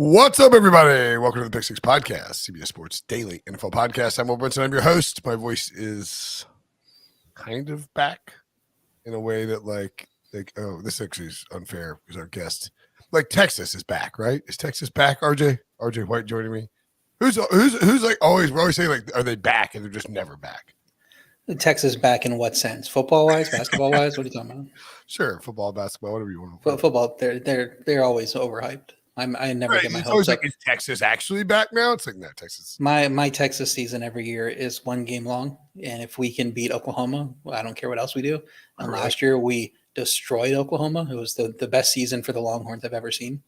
What's up, everybody? Welcome to the Pick Six Podcast, CBS Sports Daily NFL Podcast. I'm Brinson. I'm your host. My voice is kind of back in a way that, oh, this actually is unfair because our guest, Texas is back, right? Is Texas back? RJ White joining me. Who's like always? We're always saying like, are they back? And they're just never back. Texas back in what sense? Football wise, basketball wise? What are you talking about? Sure, football, basketball, whatever you want. Football, they're always overhyped. I never get my hopes up. Is Texas actually back now? It's like, no, Texas. My Texas season every year is one game long, and if we can beat Oklahoma, I don't care what else we do. And last year we destroyed Oklahoma. It was the best season for the Longhorns I've ever seen.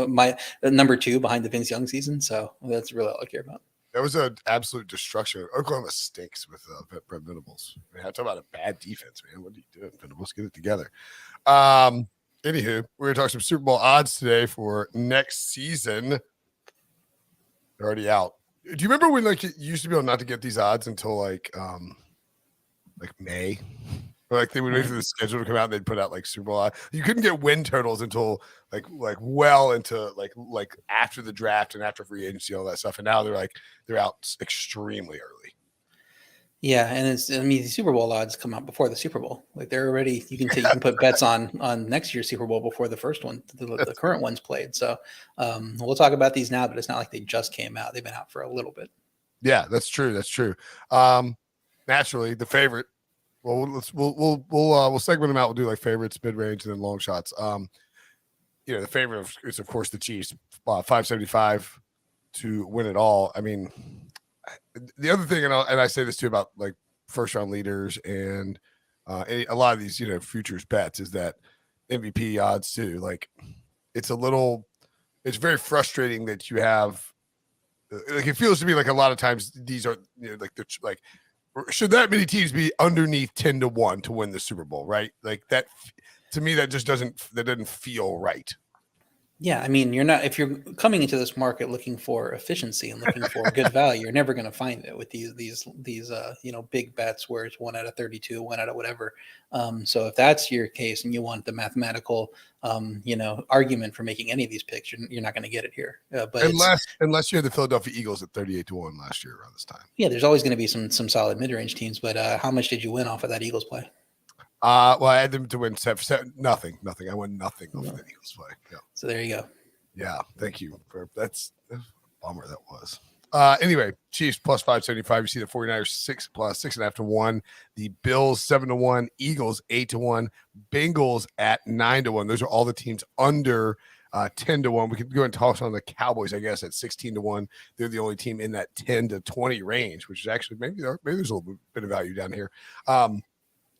My number 2 behind the Vince Young season. So that's really all I care about. That was an absolute destruction. Oklahoma stinks with Brent Venables. I mean, talk about a bad defense, man. What are you doing, Venables? Get it together. Anywho, we're going to talk some Super Bowl odds today for next season. They're already out. Do you remember when it used to be able not to get these odds until like May? Or they would wait for the schedule to come out and they'd put out Super Bowl odds. You couldn't get win totals until well into like after the draft and after free agency, all that stuff. And now they're out extremely early. Yeah, and the Super Bowl odds come out before the Super Bowl. They're already you can put bets on next year's Super Bowl before the first one, the current one's played. So we'll talk about these now, but it's not like they just came out. They've been out for a little bit. Yeah, that's true. Naturally, the favorite. Well, we'll segment them out. We'll do favorites, mid range, and then long shots. The favorite is of course the Chiefs, 575 to win it all. I mean. The other thing, and I say this too about first round leaders and a lot of these futures bets, is that MVP odds too. It's very frustrating that you have it feels to me like a lot of times these are should that many teams be underneath 10-1 to win the Super Bowl, right? That to me that just doesn't feel right. Yeah, I mean, if you're coming into this market looking for efficiency and looking for good value, you're never going to find it with these big bets where it's 1 out of 32, 1 out of whatever. So if that's your case and you want the mathematical, argument for making any of these picks, you're not going to get it here. But unless you had the Philadelphia Eagles at 38-1 last year around this time. Yeah, there's always going to be some solid mid-range teams. But how much did you win off of that Eagles play? Well, I had them to win nothing. I won nothing off of the Eagles play. Yeah. So there you go. Yeah, thank you. That's a bummer that was. Anyway, Chiefs plus 575. You see the 49ers 6.5 to 1. The Bills 7-1. Eagles 8-1. Bengals at 9-1. Those are all the teams under 10-1. We can go and talk on the Cowboys, I guess, at 16-1. They're the only team in that 10 to 20 range, which is actually maybe there's a little bit of value down here.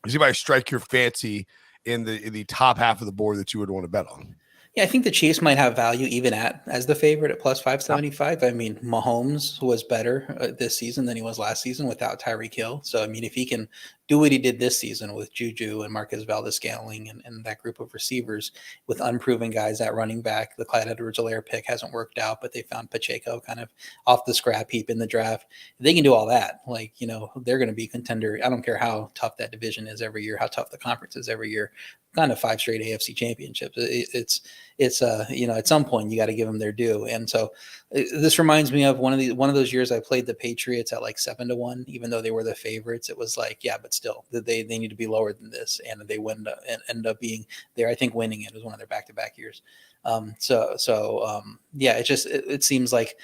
Does anybody strike your fancy in the top half of the board that you would want to bet on? Yeah, I think the Chiefs might have value even as the favorite at plus 575. I mean, Mahomes was better this season than he was last season without Tyreek Hill. So, I mean, if he can do what he did this season with Juju and Marquez Valdes-Scantling and that group of receivers with unproven guys at running back, the Clyde Edwards-Helaire pick hasn't worked out, but they found Pacheco kind of off the scrap heap in the draft. If they can do all that, they're going to be contender. I don't care how tough that division is every year, how tough the conference is every year. Kind of 5 straight AFC championships. It's at some point you got to give them their due. And so this reminds me of one of those years I played the Patriots at 7-1, even though they were the favorites. It was but still they need to be lower than this. And they end up being there. I think winning it was one of their back-to-back years. It seems like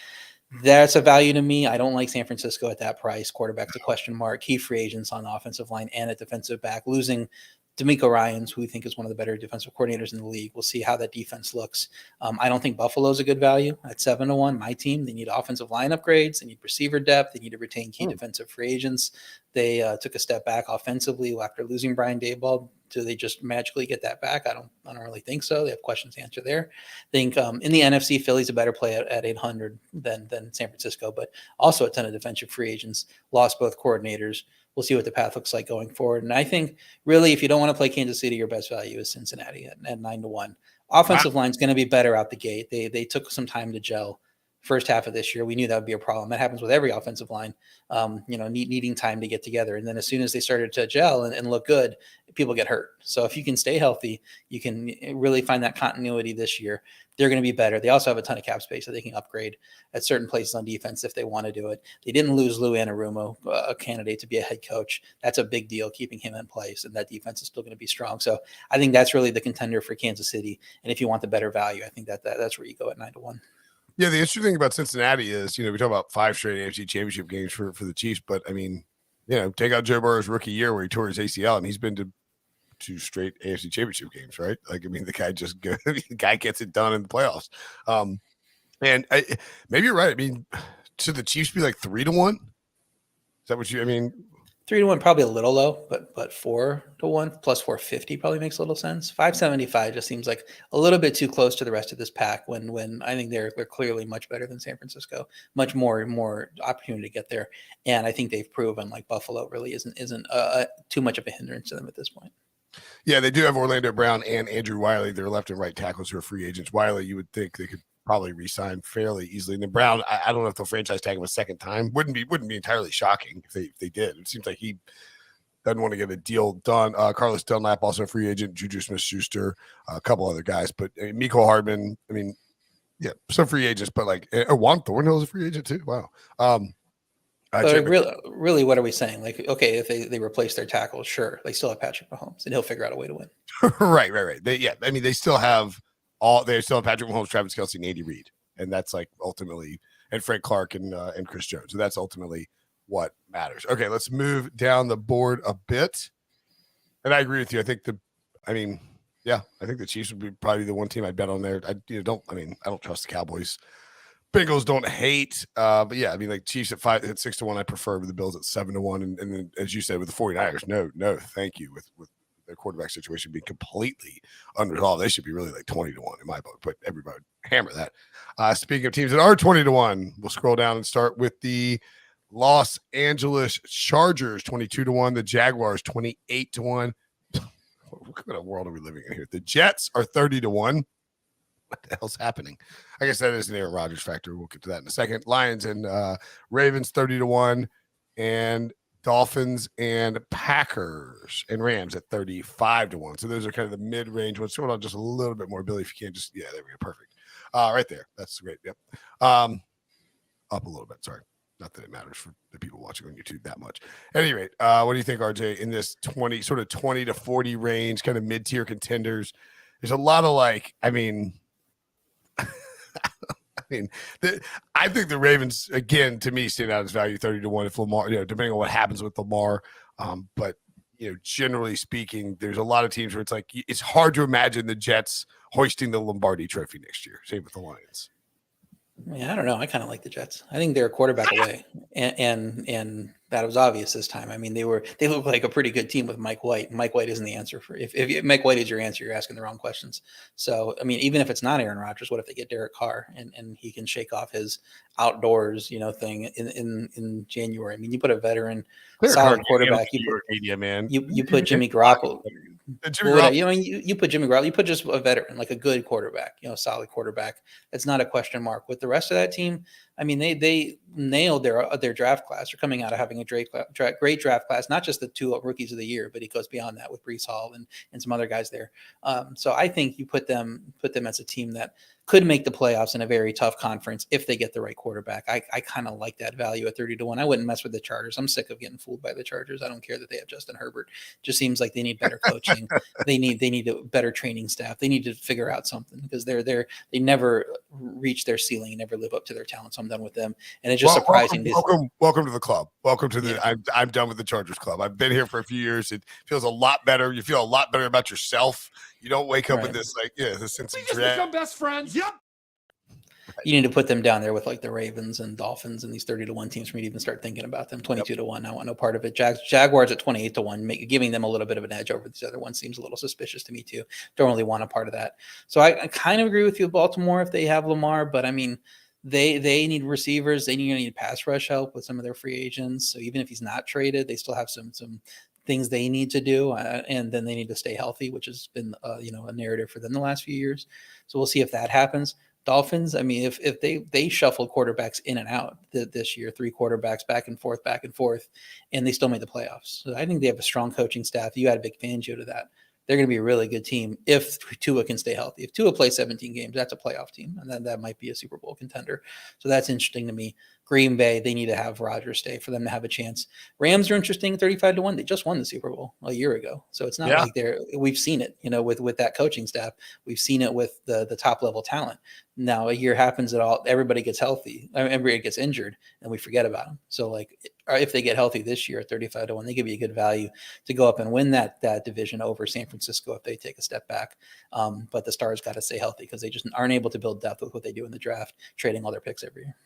that's a value to me. I don't like San Francisco at that price. Quarterback's a question mark. Key free agents on the offensive line and at defensive back. Losing D'Amico Ryans, who we think is one of the better defensive coordinators in the league. We'll see how that defense looks. I don't think Buffalo's a good value at 7-1. My team, they need offensive line upgrades. They need receiver depth. They need to retain key defensive free agents. They took a step back offensively after losing Brian Daboll. Do they just magically get that back? I don't really think so. They have questions to answer there. I think in the NFC, Philly's a better play at 800 than San Francisco, but also a ton of defensive free agents. Lost both coordinators. We'll see what the path looks like going forward. And I think really, if you don't want to play Kansas City, your best value is Cincinnati at 9-1. Offensive line's going to be better out the gate. They took some time to gel first half of this year, we knew that would be a problem. That happens with every offensive line, needing time to get together. And then as soon as they started to gel and look good, people get hurt. So if you can stay healthy, you can really find that continuity this year. They're going to be better. They also have a ton of cap space that they can upgrade at certain places on defense if they want to do it. They didn't lose Lou Anarumo, a candidate to be a head coach. That's a big deal, keeping him in place, and that defense is still going to be strong. So I think that's really the contender for Kansas City. And if you want the better value, I think that's where you go at 9-1. Yeah, the interesting thing about Cincinnati is, we talk about 5 straight AFC Championship games for the Chiefs, but I mean, take out Joe Burrow's rookie year where he tore his ACL, and he's been to 2 straight AFC Championship games, right? Like, I mean, the guy gets it done in the playoffs. And maybe you're right. I mean, should the Chiefs be like 3-1? Is that what you? I mean, 3-1 probably a little low, but 4-1 plus 450 probably makes a little sense. 575 just seems like a little bit too close to the rest of this pack. When I think they're clearly much better than San Francisco, much more opportunity to get there, and I think they've proven like Buffalo really isn't too much of a hindrance to them at this point. Yeah, they do have Orlando Brown and Andrew Wiley. They're left and right tackles who are free agents. Wiley, you would think they could probably re-sign fairly easily. And then Brown, I don't know if they'll franchise tag him a second time. Wouldn't be entirely shocking if they did. It seems like he doesn't want to get a deal done. Carlos Dunlap, also a free agent. Juju Smith-Schuster, a couple other guys. But Mecole Hardman, I mean, yeah, some free agents. But like Juan Thornhill is a free agent too. Wow. Really, what are we saying? Like, okay, if they replace their tackles, sure, they still have Patrick Mahomes, and he'll figure out a way to win. Right. They still have Patrick Mahomes, Travis Kelce, and Andy Reid, and that's like ultimately, and Frank Clark and Chris Jones. So that's ultimately what matters. Okay, let's move down the board a bit. And I agree with you. I think I think the Chiefs would be probably the one team I'd bet on there. I don't trust the Cowboys. Bengals don't hate, but yeah, I mean, like Chiefs at 6-1, I prefer, with the Bills at 7-1, and then as you said with the 49ers, no, thank you, with their quarterback situation being completely unresolved, they should be really like 20-1 in my book. But everybody hammer that. Speaking of teams that are 20-1, we'll scroll down and start with the Los Angeles Chargers 22-1, the Jaguars 28-1. What kind of world are we living in here? The Jets are 30-1. What the hell's happening? I guess that is an Aaron Rodgers factor. We'll get to that in a second. Lions and Ravens 30-1, and Dolphins and Packers and Rams at 35-1. So those are kind of the mid-range ones. Scroll on just a little bit more, Billy, if you can't just, there we go. Perfect. Right there. That's great. Yep. Up a little bit. Sorry. Not that it matters for the people watching on YouTube that much. At any rate, what do you think, RJ, in this 20 to 40 range, kind of mid-tier contenders? There's a lot of I think the Ravens, again, to me, stand out as value 30-1 if Lamar, depending on what happens with Lamar. But generally speaking, there's a lot of teams where it's like it's hard to imagine the Jets hoisting the Lombardi Trophy next year. Same with the Lions. Yeah, I don't know. I kind of like the Jets. I think they're a quarterback away, and that was obvious this time. I mean, they look like a pretty good team with Mike White. Mike White isn't the answer for if Mike White is your answer, you're asking the wrong questions. So, I mean, even if it's not Aaron Rodgers, what if they get Derek Carr and he can shake off his outdoors, thing in January? I mean, you put a veteran, solid quarterback. You put Jimmy Garoppolo. You put Jimmy Garoppolo. You put just a veteran, like a good quarterback, solid quarterback. It's not a question mark. With the rest of that team, I mean, they nailed their draft class. They're coming out of having a great draft class, not just the 2 rookies of the year, but it goes beyond that with Breece Hall and some other guys there. So I think you put them as a team that could make the playoffs in a very tough conference if they get the right quarterback. I kind of like that value at 30-1. I wouldn't mess with the Chargers. I'm sick of getting fooled by the Chargers. I don't care that they have Justin Herbert. Just seems like they need better coaching. they need a better training staff. They need to figure out something because they never reach their ceiling and never live up to their talent. So I'm done with them. And it's just surprising. Welcome to the club. Welcome to the I'm done with the Chargers club. I've been here for a few years. It feels a lot better. You feel a lot better about yourself. You don't wake up with this this sense of dread. Become best friends. Yep. You need to put them down there with like the Ravens and Dolphins and these 30-1 teams for me to even start thinking about them. 22-1. I want no part of it. Jaguars at 28-1, giving them a little bit of an edge over these other ones seems a little suspicious to me too. Don't really want a part of that. So I kind of agree with you, Baltimore, if they have Lamar, but I mean, they need receivers. They need pass rush help with some of their free agents. So even if he's not traded, they still have some things they need to do, and then they need to stay healthy, which has been a narrative for them the last few years. So we'll see if that happens. Dolphins, I mean, if they shuffled quarterbacks in and out this year, 3 quarterbacks back and forth, and they still made the playoffs. So I think they have a strong coaching staff. You add Vic Fangio to that, they're going to be a really good team if Tua can stay healthy. If Tua plays 17 games, that's a playoff team, and then that might be a Super Bowl contender. So that's interesting to me. Green Bay, they need to have Rodgers stay for them to have a chance. Rams are interesting, 35-1. They just won the Super Bowl a year ago, so it's not like we've seen it. With that coaching staff, we've seen it with the top level talent. Now a year happens at all, everybody gets healthy, everybody gets injured, and we forget about them. So if they get healthy this year at 35-1, they could be a good value to go up and win that division over San Francisco if they take a step back. But the Stars got to stay healthy because they just aren't able to build depth with what they do in the draft, trading all their picks every year.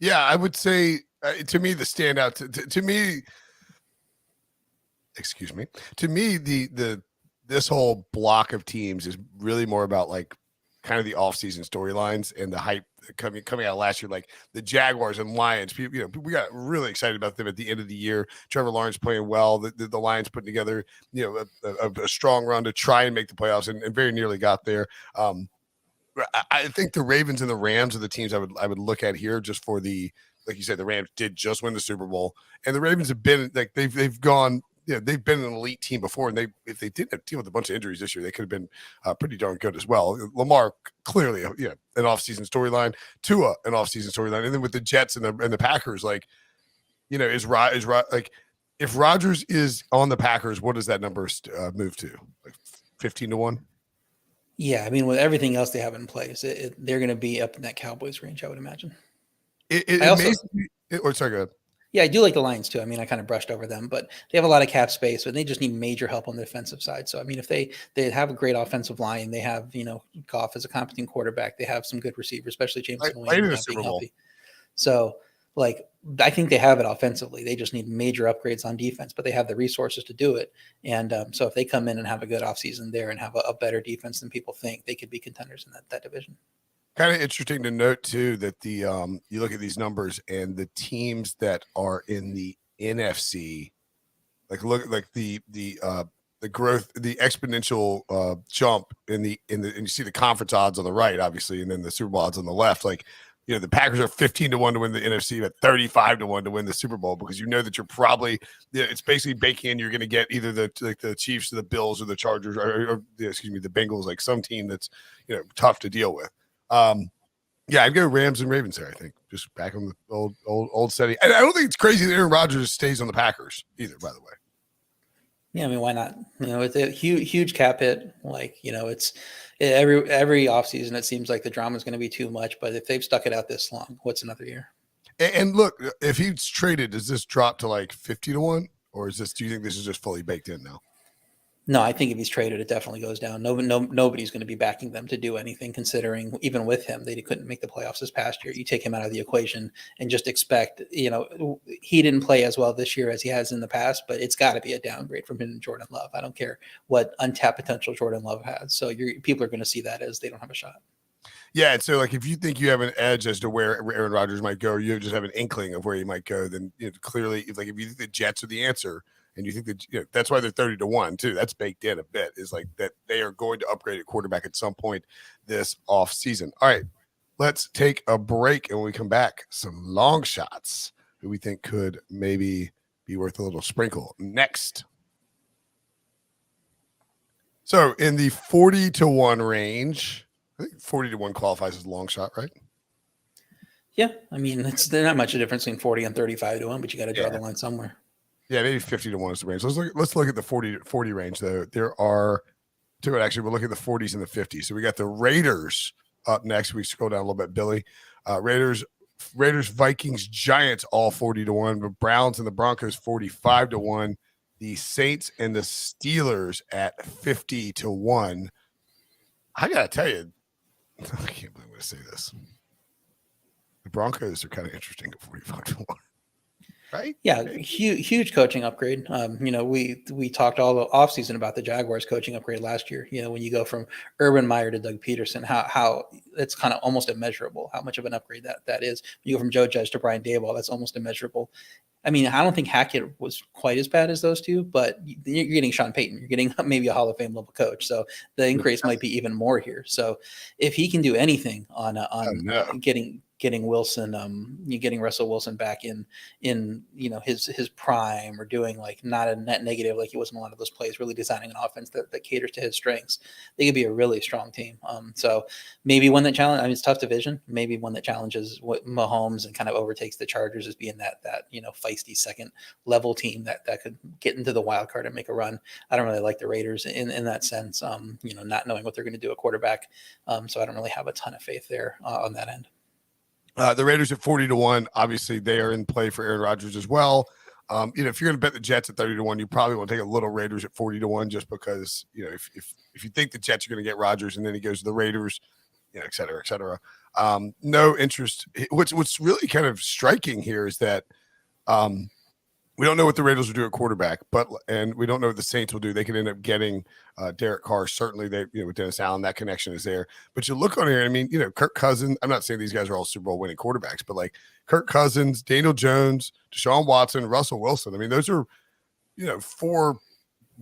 Yeah, I would say to me the standout to me, this whole block of teams is really more about like kind of the offseason storylines and the hype coming out last year, like the Jaguars and Lions. We got really excited about them at the end of the year. Trevor Lawrence playing well, the Lions putting together a strong run to try and make the playoffs and very nearly got there. I think the Ravens and the Rams are the teams I would look at here just for the, like you said, the Rams did just win the Super Bowl, and the Ravens have been like they've gone, they've been an elite team before, and if they didn't deal with a bunch of injuries this year, they could have been pretty darn good as well. Lamar clearly, an offseason storyline, Tua an offseason storyline, and then with the Jets and the Packers, is like if Rodgers is on the Packers, what does that number move to? Like 15-1? Yeah, I mean, with everything else they have in place, they're going to be up in that Cowboys range, I would imagine. Sorry, go ahead. Yeah, I do like the Lions too. I mean, I kind of brushed over them, but they have a lot of cap space, but they just need major help on the defensive side. So, I mean, if they have a great offensive line, they have, Goff as a competent quarterback, they have some good receivers, especially Jameson Williams being healthy. So, I think they have it offensively. They just need major upgrades on defense, but they have the resources to do it. And so if they come in and have a good offseason there and have a better defense than people think, they could be contenders in that division. Kind of interesting to note too that the you look at these numbers and the teams that are in the NFC, the growth, the exponential jump and you see the conference odds on the right, obviously, and then the Super Bowl odds on the left. The Packers are 15-1 to win the NFC, but 35-1 to win the Super Bowl, because that you're probably, it's basically baking in. You're going to get either the Chiefs or the Bills or the Chargers or the Bengals, like some team that's tough to deal with. I'd go Rams and Ravens there. I think just back on the old steady. And I don't think it's crazy that Aaron Rodgers stays on the Packers either. By the way. Yeah, I mean, why not? It's a huge cap hit. It's every offseason, it seems like the drama is going to be too much. But if they've stuck it out this long, what's another year? And look, if he's traded, does this drop to like 50-1, or do you think this is just fully baked in now? No, I think if he's traded, it definitely goes down. Nobody's going to be backing them to do anything, considering even with him, they couldn't make the playoffs this past year. You take him out of the equation and just expect, he didn't play as well this year as he has in the past, but it's got to be a downgrade from him and Jordan Love. I don't care what untapped potential Jordan Love has. So people are going to see that as they don't have a shot. Yeah, and so if you think you have an edge as to where Aaron Rodgers might go, or you just have an inkling of where he might go, then clearly, if you think the Jets are the answer, and you think that that's why they're 30-1 too. That's baked in a bit. Is like that they are going to upgrade at quarterback at some point this off season. All right, let's take a break, and when we come back, some long shots who we think could maybe be worth a little sprinkle next. So in the 40-1 range, I think 40-1 qualifies as a long shot, right? Yeah, I mean, there's not much of a difference between 40 and 35-1, but you got to draw the line somewhere. Yeah, maybe 50-1 is the range. Let's look at the 40 range though. There are two. Actually, we'll look at the 40s and the 50s. So we got the Raiders up next. We scroll down a little bit. Billy, Raiders, Vikings, Giants, all 40-1. The Browns and the Broncos 45-1. The Saints and the Steelers at 50-1. I gotta tell you, I can't believe I'm gonna say this. The Broncos are kind of interesting at 45-1. Right? Yeah, huge coaching upgrade. We talked all the offseason about the Jaguars coaching upgrade last year. When you go from Urban Meyer to Doug Peterson, how it's kind of almost immeasurable how much of an upgrade that is. When you go from Joe Judge to Brian Daboll, that's almost immeasurable. I mean, I don't think Hackett was quite as bad as those two, but you're getting Sean Payton. You're getting maybe a Hall of Fame level coach. So the increase might be even more here. So if he can do anything on getting Wilson, getting Russell Wilson back in his prime, or doing like not a net negative like he was in a lot of those plays, really designing an offense that caters to his strengths, they could be a really strong team. So maybe one that challenge. I mean, it's a tough division. Maybe one that challenges what Mahomes and kind of overtakes the Chargers as being that feisty second level team that could get into the wild card and make a run. I don't really like the Raiders in that sense. Not knowing what they're going to do at quarterback. So I don't really have a ton of faith there on that end. The Raiders at 40-1. Obviously, they are in play for Aaron Rodgers as well. If you're going to bet the Jets at 30-1, you probably want to take a little Raiders at 40-1, just because if you think the Jets are going to get Rodgers and then he goes to the Raiders, et cetera, et cetera. No interest. What's really kind of striking here is that we don't know what the Raiders will do at quarterback, and we don't know what the Saints will do. They could end up getting Derek Carr. Certainly, with Dennis Allen, that connection is there. But you look on here, I mean, Kirk Cousins. I'm not saying these guys are all Super Bowl winning quarterbacks, but like Kirk Cousins, Daniel Jones, Deshaun Watson, Russell Wilson. I mean, those are four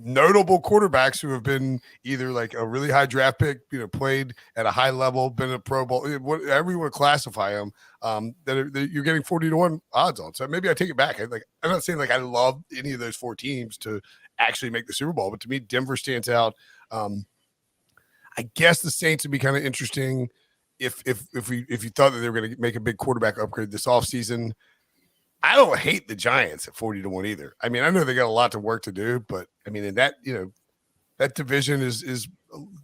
notable quarterbacks who have been either like a really high draft pick, played at a high level, been a Pro Bowl, whatever you want to classify them, that you're getting 40-1 odds on. So maybe I take it back. I'm not saying like I love any of those four teams to actually make the Super Bowl, but to me, Denver stands out. I guess the Saints would be kind of interesting if you thought that they were going to make a big quarterback upgrade this offseason. I don't hate the Giants at 40-1 either. I mean, I know they got a lot of work to do, but I mean, in that, that division is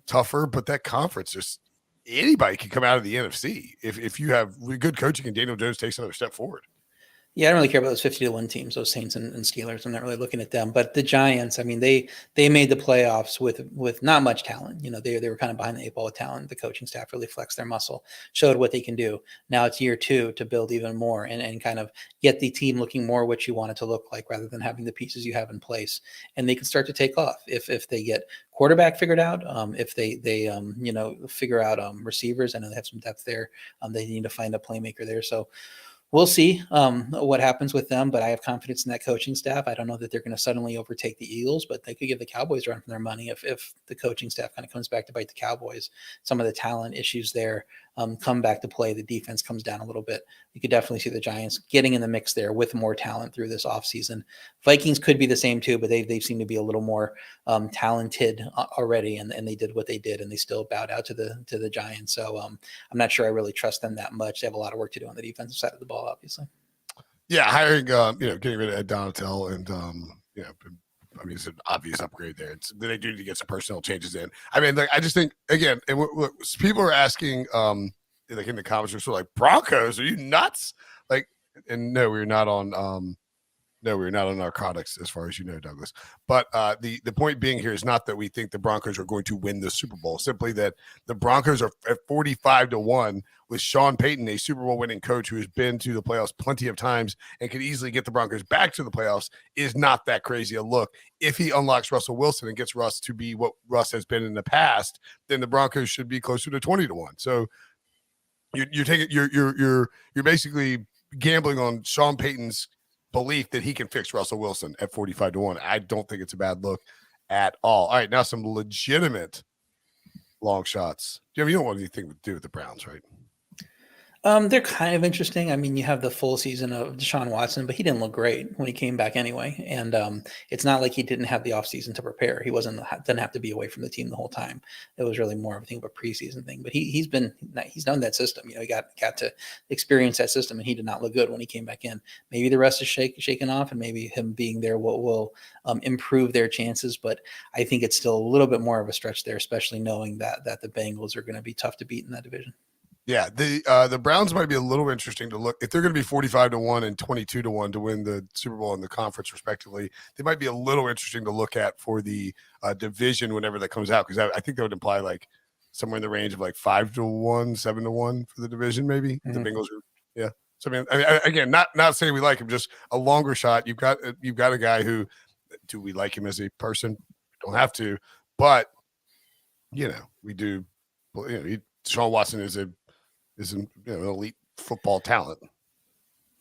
tougher, but that conference, just anybody can come out of the NFC if you have good coaching and Daniel Jones takes another step forward. Yeah, I don't really care about those 50-1 teams, those Saints and Steelers. I'm not really looking at them. But the Giants, I mean, they made the playoffs with not much talent. They were kind of behind the eight ball with talent. The coaching staff really flexed their muscle, showed what they can do. Now it's year two to build even more and kind of get the team looking more what you want it to look like, rather than having the pieces you have in place. And they can start to take off if they get quarterback figured out. If they figure out receivers. I know they have some depth there. They need to find a playmaker there. So we'll see what happens with them, but I have confidence in that coaching staff. I don't know that they're going to suddenly overtake the Eagles, but they could give the Cowboys a run for their money if the coaching staff kind of comes back to bite the Cowboys. Some of the talent issues there come back to play. The defense comes down a little bit. You could definitely see the Giants getting in the mix there with more talent through this offseason. Vikings could be the same too, but they seem to be a little more talented already, and they did what they did, and they still bowed out to the Giants. So I'm not sure I really trust them that much. They have a lot of work to do on the defensive side of the ball, obviously. Yeah, hiring, getting rid of Ed Donatel and, I mean, it's an obvious upgrade there. They do need to get some personnel changes in. I mean, I just think, again, and people are asking, like in the comments, are sort of like, Broncos, are you nuts? Like, and no, we're not on narcotics, as far as you know, Douglas. But the point being here is not that we think the Broncos are going to win the Super Bowl, simply that the Broncos are at 45-1 with Sean Payton, a Super Bowl winning coach who has been to the playoffs plenty of times and could easily get the Broncos back to the playoffs, is not that crazy a look. If he unlocks Russell Wilson and gets Russ to be what Russ has been in the past, then the Broncos should be closer to 20-1. So you're basically gambling on Sean Payton's belief that he can fix Russell Wilson at 45-1. I don't think it's a bad look at all. All right, now some legitimate long shots. Jim, you don't want anything to do with the Browns, right? They're kind of interesting. I mean, you have the full season of Deshaun Watson, but he didn't look great when he came back anyway. And it's not like he didn't have the offseason to prepare. He didn't have to be away from the team the whole time. It was really more of a thing of a preseason thing. But he's done that system. He got to experience that system, and he did not look good when he came back in. Maybe the rest is shaken off, and maybe him being there will improve their chances. But I think it's still a little bit more of a stretch there, especially knowing that the Bengals are going to be tough to beat in that division. Yeah, the Browns might be a little interesting to look if they're going to be 45-1 and 22-1 to win the Super Bowl and the conference respectively. They might be a little interesting to look at for the division whenever that comes out, because I think that would imply like somewhere in the range of like 5-1, 7-1 for the division, maybe. Mm-hmm. The Bengals are, yeah. So I mean, again, not saying we like him, just a longer shot. You've got a guy who, do we like him as a person? Don't have to, but we do. Sean Watson is an elite football talent.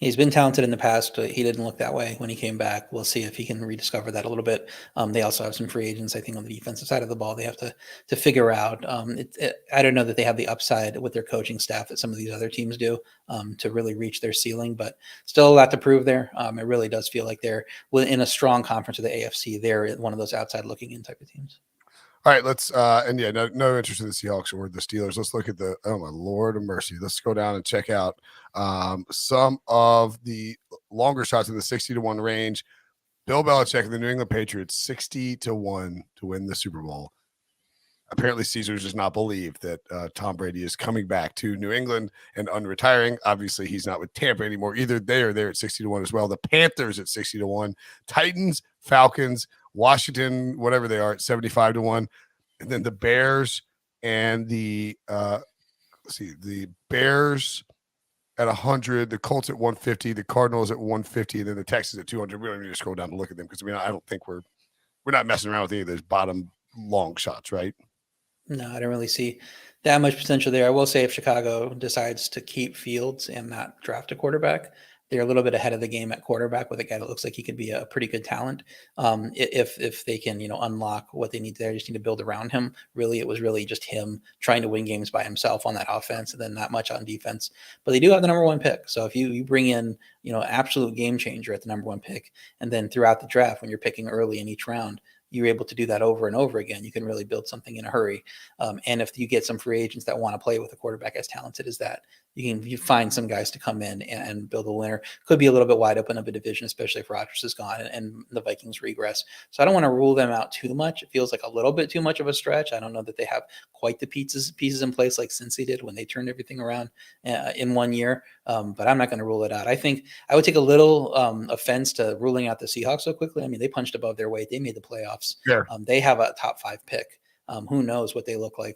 He's been talented in the past, but he didn't look that way when he came back. We'll see if he can rediscover that a little bit. They also have some free agents, I think, on the defensive side of the ball. They have to figure out. I don't know that they have the upside with their coaching staff that some of these other teams do to really reach their ceiling, but still a lot to prove there. It really does feel like they're in a strong conference of the AFC. They're one of those outside looking in type of teams. All right, let's and yeah, no interest in the Seahawks or the Steelers. Let's look at the oh my Lord of mercy. Let's go down and check out some of the longer shots in the 60-1 range. Bill Belichick and the New England Patriots 60-1 to win the Super Bowl. Apparently, Caesars does not believe that Tom Brady is coming back to New England and unretiring. Obviously, he's not with Tampa anymore either. They are there at 60-1 as well. The Panthers at 60-1, Titans, Falcons, Washington, whatever they are, at 75-1, and then the Bears and the Bears at 100, the Colts at 150, the Cardinals at 150, and then the Texans at 200. We don't need to scroll down to look at them because I don't think we're not messing around with any of those bottom long shots, right? No, I don't really see that much potential there. I will say if Chicago decides to keep Fields and not draft a quarterback, they're a little bit ahead of the game at quarterback with a guy that looks like he could be a pretty good talent. If they can, unlock what they need there, just need to build around him. Really, it was really just him trying to win games by himself on that offense and then not much on defense. But they do have the number one pick. So if you bring in, absolute game changer at the number one pick, and then throughout the draft, when you're picking early in each round, you're able to do that over and over again. You can really build something in a hurry. And if you get some free agents that want to play with a quarterback as talented as that, you find some guys to come in and build a winner. Could be a little bit wide open of a division, especially if Rodgers is gone and the Vikings regress. So I don't want to rule them out too much. It feels like a little bit too much of a stretch. I don't know that they have quite the pieces in place like Cincy did when they turned everything around in 1 year. But I'm not going to rule it out. I think I would take a little offense to ruling out the Seahawks so quickly. I mean, they punched above their weight. They made the playoffs. Yeah. They have a top 5 pick. Who knows what they look like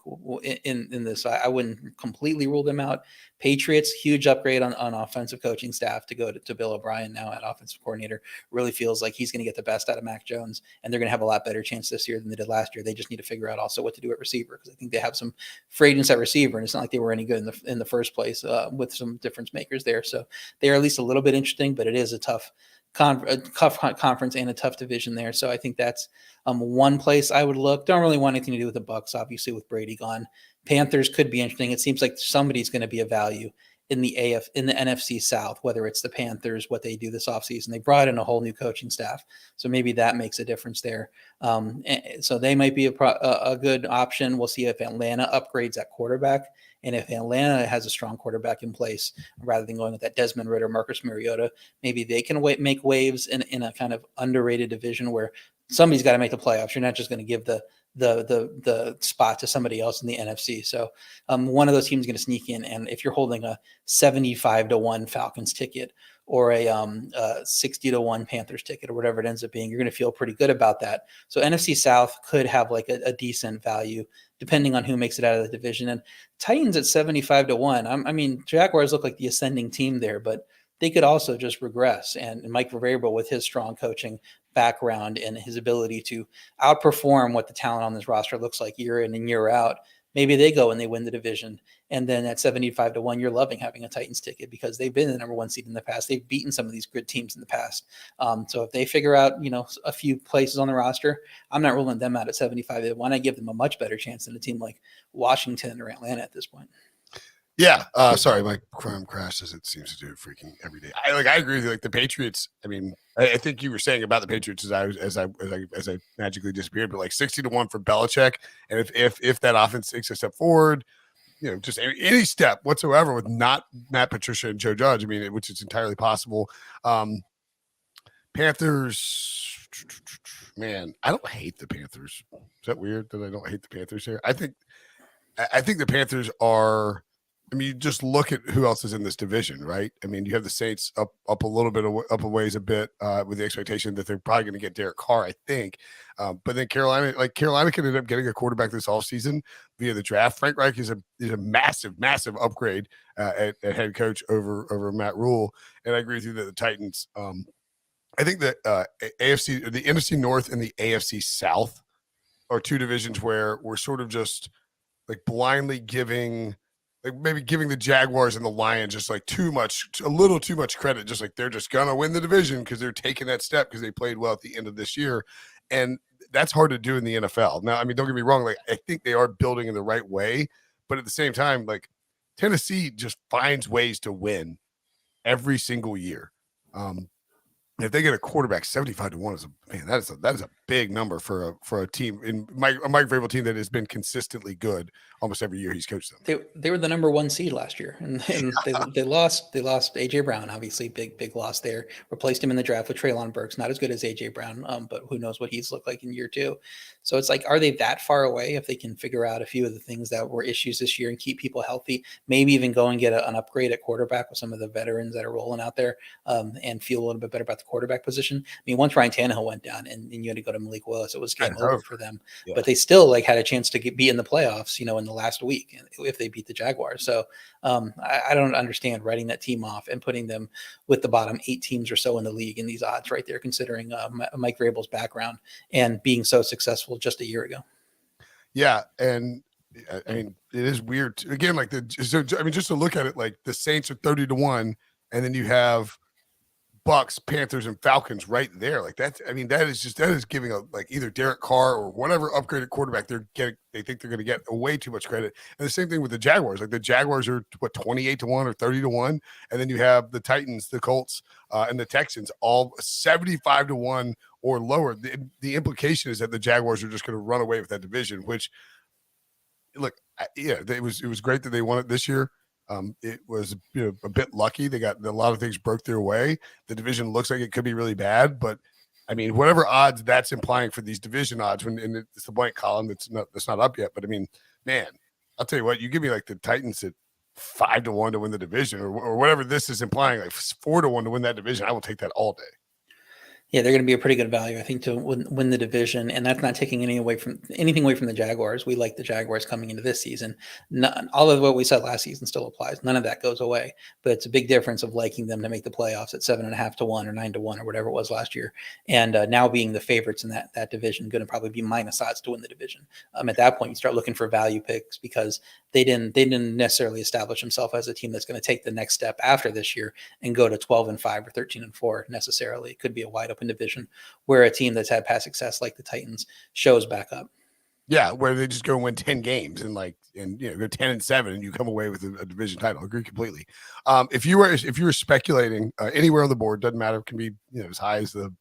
in this? I wouldn't completely rule them out. Patriots, huge upgrade on offensive coaching staff to go to Bill O'Brien now at offensive coordinator. Really feels like he's going to get the best out of Mac Jones, and they're going to have a lot better chance this year than they did last year. They just need to figure out also what to do at receiver because I think they have some free agents at receiver, and it's not like they were any good in the first place with some difference makers there. So they are at least a little bit interesting, but it is a tough conference and a tough division there. So I think that's one place I would look. Don't really want anything to do with the Bucs, obviously, with Brady gone. Panthers could be interesting. It seems like somebody's going to be a value in the NFC South, whether it's the Panthers, what they do this offseason. They brought in a whole new coaching staff, so maybe that makes a difference there. So they might be a good option. We'll see if Atlanta upgrades at quarterback. And if Atlanta has a strong quarterback in place, rather than going with that Desmond Ridder, Marcus Mariota, maybe they can make waves in a kind of underrated division where somebody's got to make the playoffs. You're not just going to give the spot to somebody else in the NFC. So one of those teams is going to sneak in. And if you're holding a 75-1 Falcons ticket or a 60-1 Panthers ticket or whatever it ends up being, you're going to feel pretty good about that. So NFC South could have like a decent value depending on who makes it out of the division. And Titans at 75-1. I mean, Jaguars look like the ascending team there, but they could also just regress. And Mike Vrabel, with his strong coaching background and his ability to outperform what the talent on this roster looks like year in and year out, maybe they go and they win the division. And then at 75-1, you're loving having a Titans ticket because they've been the number one seed in the past. They've beaten some of these good teams in the past. So if they figure out, a few places on the roster, I'm not ruling them out at 75-1. I give them a much better chance than a team like Washington or Atlanta at this point. Yeah. Sorry, my Chrome crashed as it seems to do freaking every day. I agree with you. Like the Patriots. I mean, I think you were saying about the Patriots as I magically disappeared, but like 60-1 for Belichick, and if that offense takes a step forward, just any step whatsoever with not Matt Patricia and Joe Judge. I mean, which is entirely possible. Panthers, man, I don't hate the Panthers. Is that weird that I don't hate the Panthers here? I think the Panthers are. I mean, you just look at who else is in this division, right? I mean, you have the Saints up a little bit, up a ways a bit with the expectation that they're probably going to get Derek Carr, I think. But then Carolina can end up getting a quarterback this offseason via the draft. Frank Reich is a massive, massive upgrade at head coach over Matt Rule. And I agree with you that the Titans, I think that the NFC North and the AFC South are two divisions where we're sort of just like blindly giving – like maybe giving the Jaguars and the Lions just like a little too much credit, just like they're just gonna win the division because they're taking that step because they played well at the end of this year. And that's hard to do in the NFL. Now, I mean, don't get me wrong, like I think they are building in the right way, but at the same time, like Tennessee just finds ways to win every single year. If they get a quarterback 75-1 is that is a big number for a team in a Mike Vrabel team that has been consistently good almost every year he's coached them. They were the number 1 seed last year, and they lost AJ Brown, obviously big loss there. Replaced him in the draft with Treylon Burks, not as good as AJ Brown, but who knows what he's looked like in year 2. So it's like, are they that far away if they can figure out a few of the things that were issues this year and keep people healthy? Maybe even go and get an upgrade at quarterback with some of the veterans that are rolling out there, and feel a little bit better about the quarterback position. I mean, once Ryan Tannehill went down and you had to go to Malik Willis, it was game over for them. Yeah. But they still like had a chance to be in the playoffs, in the last week if they beat the Jaguars. So I don't understand writing that team off and putting them with the bottom 8 teams or so in the league in these odds right there, considering Mike Vrabel's background and being so successful just a year ago. Yeah, and I mean it is weird again. Like just to look at it, like the Saints are 30-1, and then you have Bucks, Panthers, and Falcons right there. Like that is giving like either Derek Carr or whatever upgraded quarterback they think they're going to get way too much credit. And the same thing with the Jaguars. Like the Jaguars are 28-1 or 30-1, and then you have the Titans, the Colts, and the Texans all 75-1 or lower. The implication is that the Jaguars are just going to run away with that division. Which, look, it was great that they won it this year. It was a bit lucky. They got a lot of things broke their way. The division looks like it could be really bad, but I mean, whatever odds that's implying for these division odds, and it's the blank column that's not up yet. But I mean, man, I'll tell you what, you give me like the Titans at 5-1 to win the division, or whatever this is implying, like 4-1 to win that division, I will take that all day. Yeah, they're going to be a pretty good value, I think, to win the division, and that's not taking anything away from the Jaguars. We like the Jaguars coming into this season. All of what we said last season still applies. None of that goes away, but it's a big difference of liking them to make the playoffs at 7.5-1 or 9-1 or whatever it was last year, and now being the favorites in that division, going to probably be minus odds to win the division. At that point, you start looking for value picks because they didn't necessarily establish themselves as a team that's going to take the next step after this year and go to 12-5 or 13-4 necessarily. It could be a wide open division where a team that's had past success like the Titans shows back up. Yeah, where they just go and win 10 games and go 10-7 and you come away with a division title. I agree completely. If you were speculating anywhere on the board, doesn't matter, it can be as high as I'm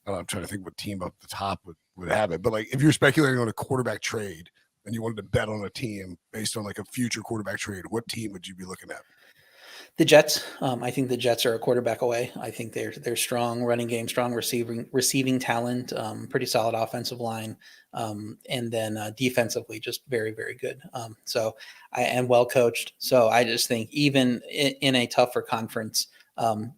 trying to think what team up the top would have it, but like if you're speculating on a quarterback trade and you wanted to bet on a team based on like a future quarterback trade, what team would you be looking at? The Jets. I think the Jets are a quarterback away. I think they're strong running game, strong receiving talent, pretty solid offensive line, and then defensively just very, very good. So I am well coached. So I just think even in a tougher conference,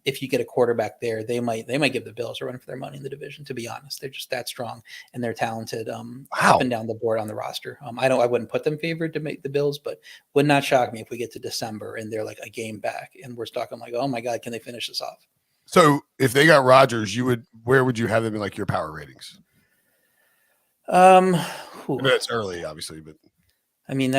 if you get a quarterback there, they might give the Bills a run for their money in the division. To be honest, they're just that strong and they're talented up and down the board on the roster. I wouldn't put them favored to make the Bills, but would not shock me if we get to December and they're like a game back and we're talking like, oh my God, can they finish this off? So if they got Rodgers, where would you have them in like your power ratings? That's early, obviously, but I mean,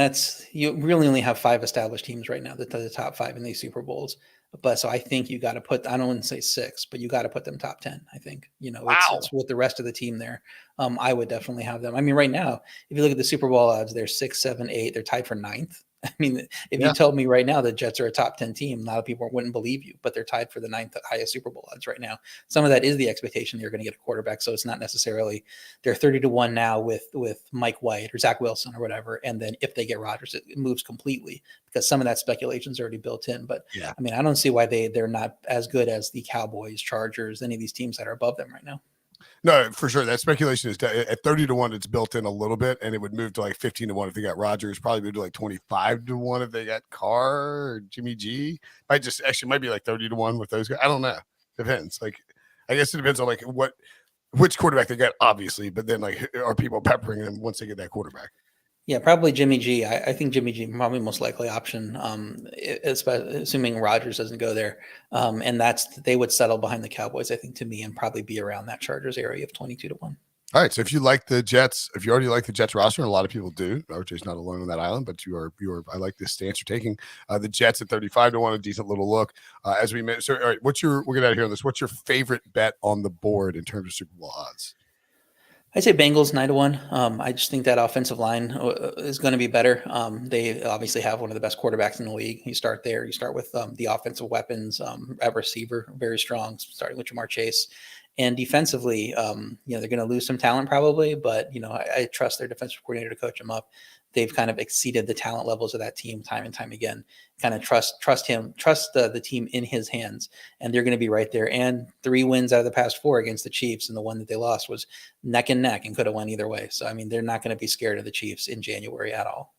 you really only have 5 established teams right now, the top 5 in these Super Bowls. But so I think you got to put, I don't want to say 6, but you got to put them top 10. I think, it's with the rest of the team there. I would definitely have them. I mean, right now, if you look at the Super Bowl odds, they're 6, 7, 8, they're tied for 9th. I mean, if you told me right now the Jets are a top 10 team, a lot of people wouldn't believe you, but they're tied for the 9th highest Super Bowl odds right now. Some of that is the expectation you're going to get a quarterback. So it's not necessarily they're 30-1 now with Mike White or Zach Wilson or whatever. And then if they get Rodgers, it moves completely because some of that speculation is already built in. But I mean, I don't see why they're not as good as the Cowboys, Chargers, any of these teams that are above them right now. No, for sure. That speculation is at 30-1. It's built in a little bit, and it would move to like 15-1 if they got Rodgers. Probably move to like 25-1 if they got Carr or Jimmy G. Might be like 30-1 with those guys. I don't know. Depends. Like, I guess it depends on like which quarterback they got, obviously. But then like, are people peppering them once they get that quarterback? Yeah, probably Jimmy G. I think Jimmy G probably most likely option, assuming Rodgers doesn't go there. And they would settle behind the Cowboys, I think, to me, and probably be around that Chargers area of 22-1. All right. So if you like the Jets, if you already like the Jets roster, and a lot of people do, RJ's not alone on that island, but you are. I like this stance you're taking. The Jets at 35-1, a decent little look. As we mentioned, so all right, we'll get out of here on this. What's your favorite bet on the board in terms of Super Bowl odds? I'd say Bengals 9-1. I just think that offensive line is going to be better. They obviously have one of the best quarterbacks in the league. You start there. You start with the offensive weapons at receiver, very strong, starting with Jamar Chase. And defensively, they're going to lose some talent probably, but I trust their defensive coordinator to coach them up. They've kind of exceeded the talent levels of that team time and time again. Kind of trust the team in his hands, and they're going to be right there. And 3 wins out of the past 4 against the Chiefs, and the one that they lost was neck and neck and could have won either way. So I mean, they're not going to be scared of the Chiefs in January at all.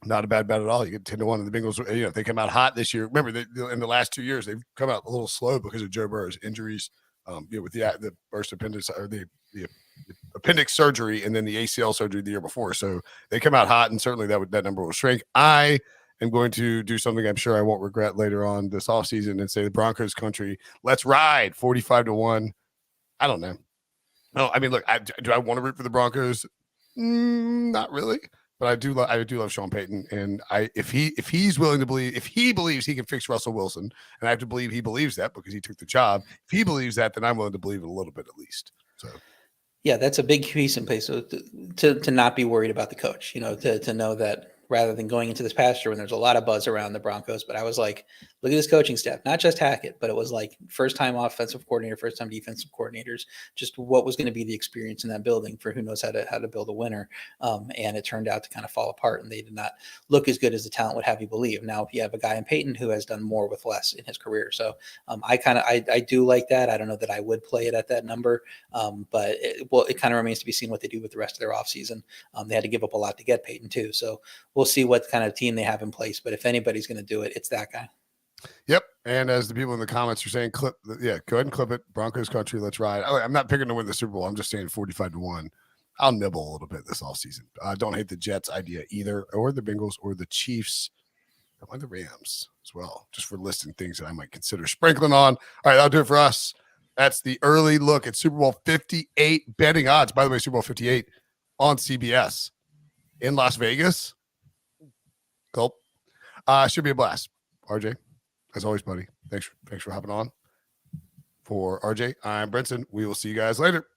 Not a bad bet at all. You get 10-1, and the Bengals. They come out hot this year. Remember, in the last 2 years, they've come out a little slow because of Joe Burrow's injuries. With the burst appendix or the appendix surgery and then the ACL surgery the year before. So they come out hot, and certainly that number will shrink. I am going to do something I'm sure I won't regret later on this offseason and say the Broncos country, let's ride 45-1. I don't know. No, I mean, look, do I want to root for the Broncos? Not really. But I do love Sean Payton, and if he's willing to believe, if he believes he can fix Russell Wilson, and I have to believe he believes that because he took the job. If he believes that, then I'm willing to believe it a little bit at least. So, yeah, that's a big piece in place. So to not be worried about the coach, to know that rather than going into this past year when there's a lot of buzz around the Broncos, but I was like, look at this coaching staff, not just Hackett, but it was like first time offensive coordinator, first time defensive coordinators, just what was going to be the experience in that building for who knows how to build a winner. And it turned out to kind of fall apart, and they did not look as good as the talent would have you believe. Now you have a guy in Peyton who has done more with less in his career. So I do like that. I don't know that I would play it at that number, but it kind of remains to be seen what they do with the rest of their offseason. They had to give up a lot to get Peyton too. So we'll see what kind of team they have in place. But if anybody's going to do it, it's that guy. Yep. And as the people in the comments are saying, go ahead and clip it. Broncos country, let's ride. I'm not picking to win the Super Bowl. I'm just saying 45-1. I'll nibble a little bit this offseason. I don't hate the Jets idea either, or the Bengals, or the Chiefs. I like the Rams as well, just for listing things that I might consider sprinkling on. All right, that'll do it for us. That's the early look at Super Bowl 58 betting odds. By the way, Super Bowl 58 on CBS in Las Vegas. Gulp. Should be a blast. RJ, as always, buddy, thanks for hopping on. For RJ, I'm Brinson. We will see you guys later.